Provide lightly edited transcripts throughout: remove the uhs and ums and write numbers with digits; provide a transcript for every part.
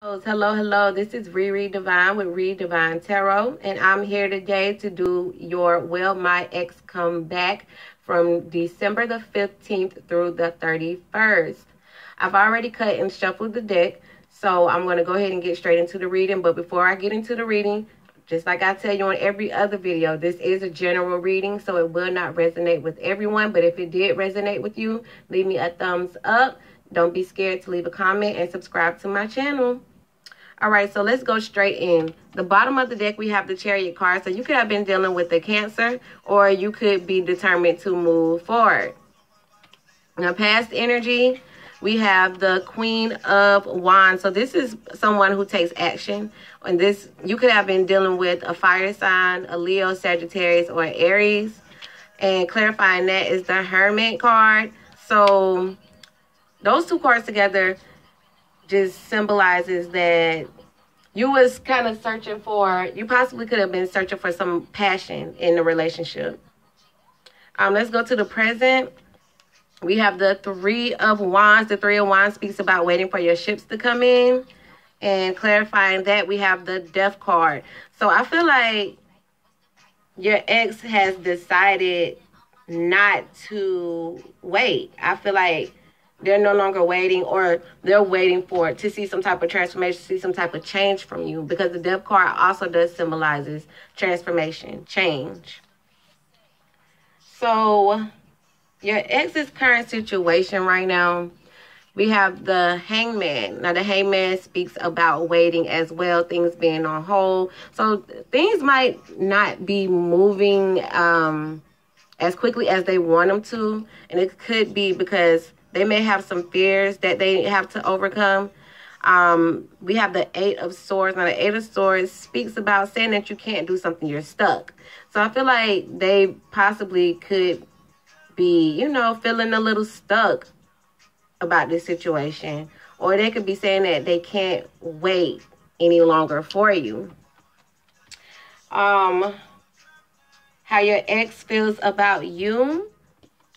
Hello. This is Riri Divine with Riri Divine Tarot, and I'm here today to do your Will My Ex Come Back from December the 15th through the 31st. I've already cut and shuffled the deck, so I'm going to go ahead and get straight into the reading. But before I get into the reading, just like I tell you on every other video, this is a general reading, so it will not resonate with everyone. But if it did resonate with you, leave me a thumbs up. Don't be scared to leave a comment and subscribe to my channel. All right, so let's go straight in. The bottom of the deck, we have the Chariot card. So you could have been dealing with the Cancer, or you could be determined to move forward. Now, past energy, we have the Queen of Wands. So this is someone who takes action. And this, you could have been dealing with a fire sign, a Leo, Sagittarius, or Aries. And clarifying that is the Hermit card. So those two cards together just symbolizes that you was kind of searching for, you possibly could have been searching for some passion in the relationship. Let's go to the present. We have the Three of Wands. The Three of Wands speaks about waiting for your ships to come in. And clarifying that, we have the Death card. So I feel like your ex has decided not to wait. I feel like they're no longer waiting, or they're waiting for to see some type of transformation, see some type of change from you, because the Death card also does symbolizes transformation, change. So your ex's current situation right now, we have the Hangman. Now the Hangman speaks about waiting as well, things being on hold. So things might not be moving as quickly as they want them to, and it could be because they may have some fears that they have to overcome. We have the Eight of Swords. Now, the Eight of Swords speaks about saying that you can't do something, you're stuck. So I feel like they possibly could be, you know, feeling a little stuck about this situation. Or they could be saying that they can't wait any longer for you. How your ex feels about you.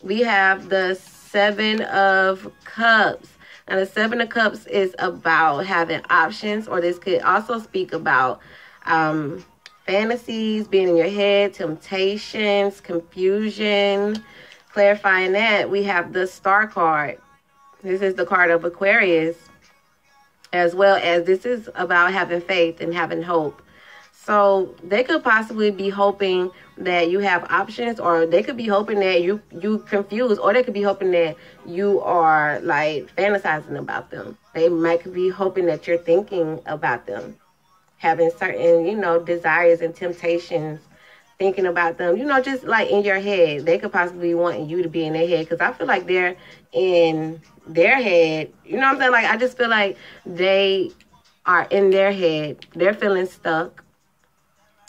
We have the Seven of Cups. Now, the Seven of Cups is about having options, or this could also speak about fantasies being in your head, temptations, confusion. Clarifying that, we have the Star card. This is the card of Aquarius, as well as this is about having faith and having hope. So they could possibly be hoping that you have options, or they could be hoping that you confused, or they could be hoping that you are like fantasizing about them. They might be hoping that you're thinking about them, having certain, you know, desires and temptations, thinking about them, you know, just like in your head. They could possibly want you to be in their head, because I feel like they're in their head. You know what I'm saying? Like, I just feel like they are in their head. They're feeling stuck.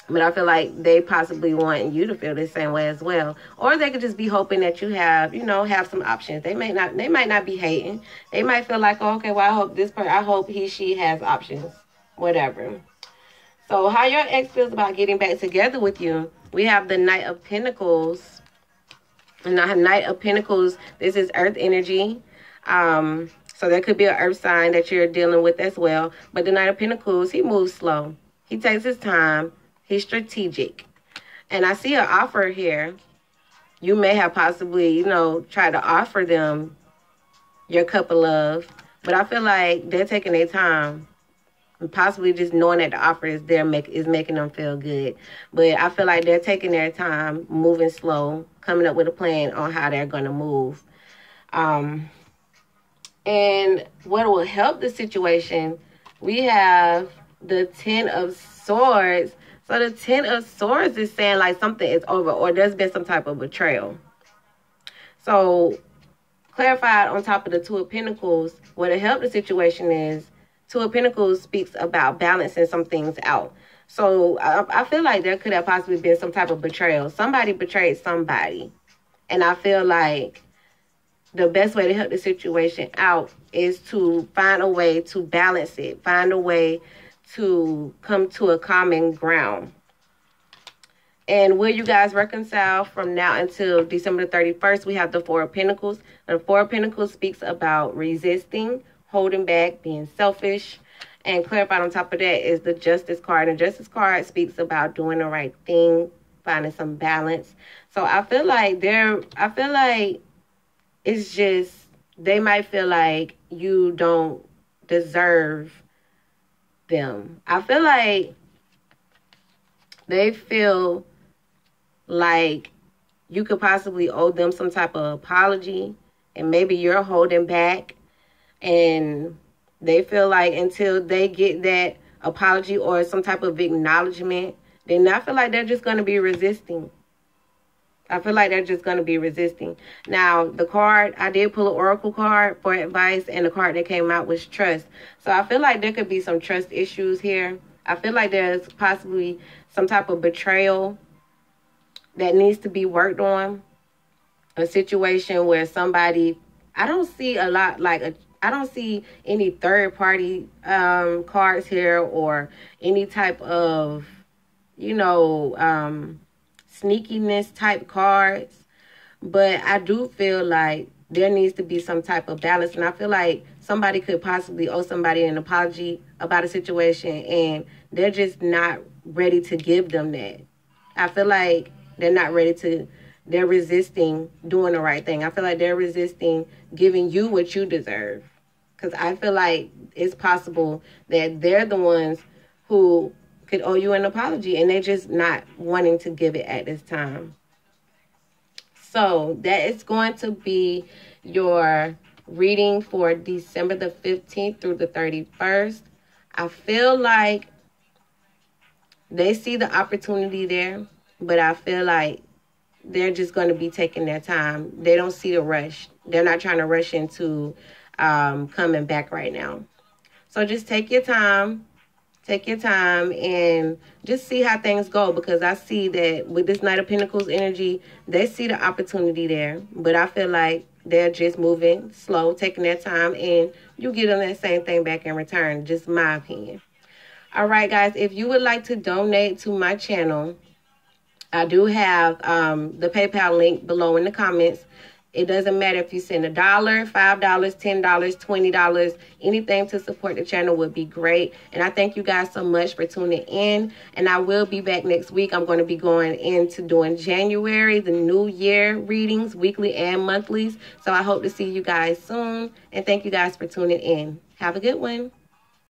But I feel like they possibly want you to feel the same way as well. Or they could just be hoping that you have, you know, have some options. They might not be hating. They might feel like, oh, okay, well, I hope she has options. Whatever. So how your ex feels about getting back together with you. We have the Knight of Pentacles. And the Knight of Pentacles, this is earth energy. So there could be an earth sign that you're dealing with as well. But the Knight of Pentacles, he moves slow. He takes his time. He's strategic. And I see an offer here. You may have possibly, you know, tried to offer them your cup of love. But I feel like they're taking their time. And possibly just knowing that the offer is there is making them feel good. But I feel like they're taking their time, moving slow, coming up with a plan on how they're going to move. And what will help the situation, we have the Ten of Swords. So the Ten of Swords is saying like something is over, or there's been some type of betrayal. So clarified on top of the Two of Pentacles, what will help the situation is Two of Pentacles speaks about balancing some things out. So I feel like there could have possibly been some type of betrayal. Somebody betrayed somebody. And I feel like the best way to help the situation out is to find a way to balance it. Find a way to come to a common ground. And will you guys reconcile from now until December 31st? We have the Four of Pentacles. And the Four of Pentacles speaks about resisting, holding back, being selfish. And clarified on top of that is the Justice card. And the Justice card speaks about doing the right thing, finding some balance. So I feel like it's just, they might feel like you don't deserve them. I feel like they feel like you could possibly owe them some type of apology, and maybe you're holding back, and they feel like until they get that apology or some type of acknowledgement, then I feel like they're just going to be resisting. I feel like they're just going to be resisting. Now, the card, I did pull an oracle card for advice, and the card that came out was trust. So I feel like there could be some trust issues here. I feel like there's possibly some type of betrayal that needs to be worked on. A situation where somebody, I don't see a lot, I don't see any third party cards here, or any type of, sneakiness type cards. But I do feel like there needs to be some type of balance. And I feel like somebody could possibly owe somebody an apology about a situation, and they're just not ready to give them that. I feel like they're not ready to, they're resisting doing the right thing. I feel like they're resisting giving you what you deserve. Because I feel like it's possible that they're the ones who could owe you an apology, and they're just not wanting to give it at this time. So that is going to be your reading for December the 15th through the 31st. I feel like they see the opportunity there, but I feel like they're just going to be taking their time. They don't see the rush. They're not trying to rush into coming back right now. So just take your time. Take your time and just see how things go, because I see that with this Knight of Pentacles energy, they see the opportunity there. But I feel like they're just moving slow, taking their time, and you get them that same thing back in return. Just my opinion. All right, guys, if you would like to donate to my channel, I do have the PayPal link below in the comments. It doesn't matter if you send $1, $5, $10, $20, anything to support the channel would be great. And I thank you guys so much for tuning in. And I will be back next week. I'm going to be going into doing January, the new year readings, weekly and monthlies. So I hope to see you guys soon. And thank you guys for tuning in. Have a good one.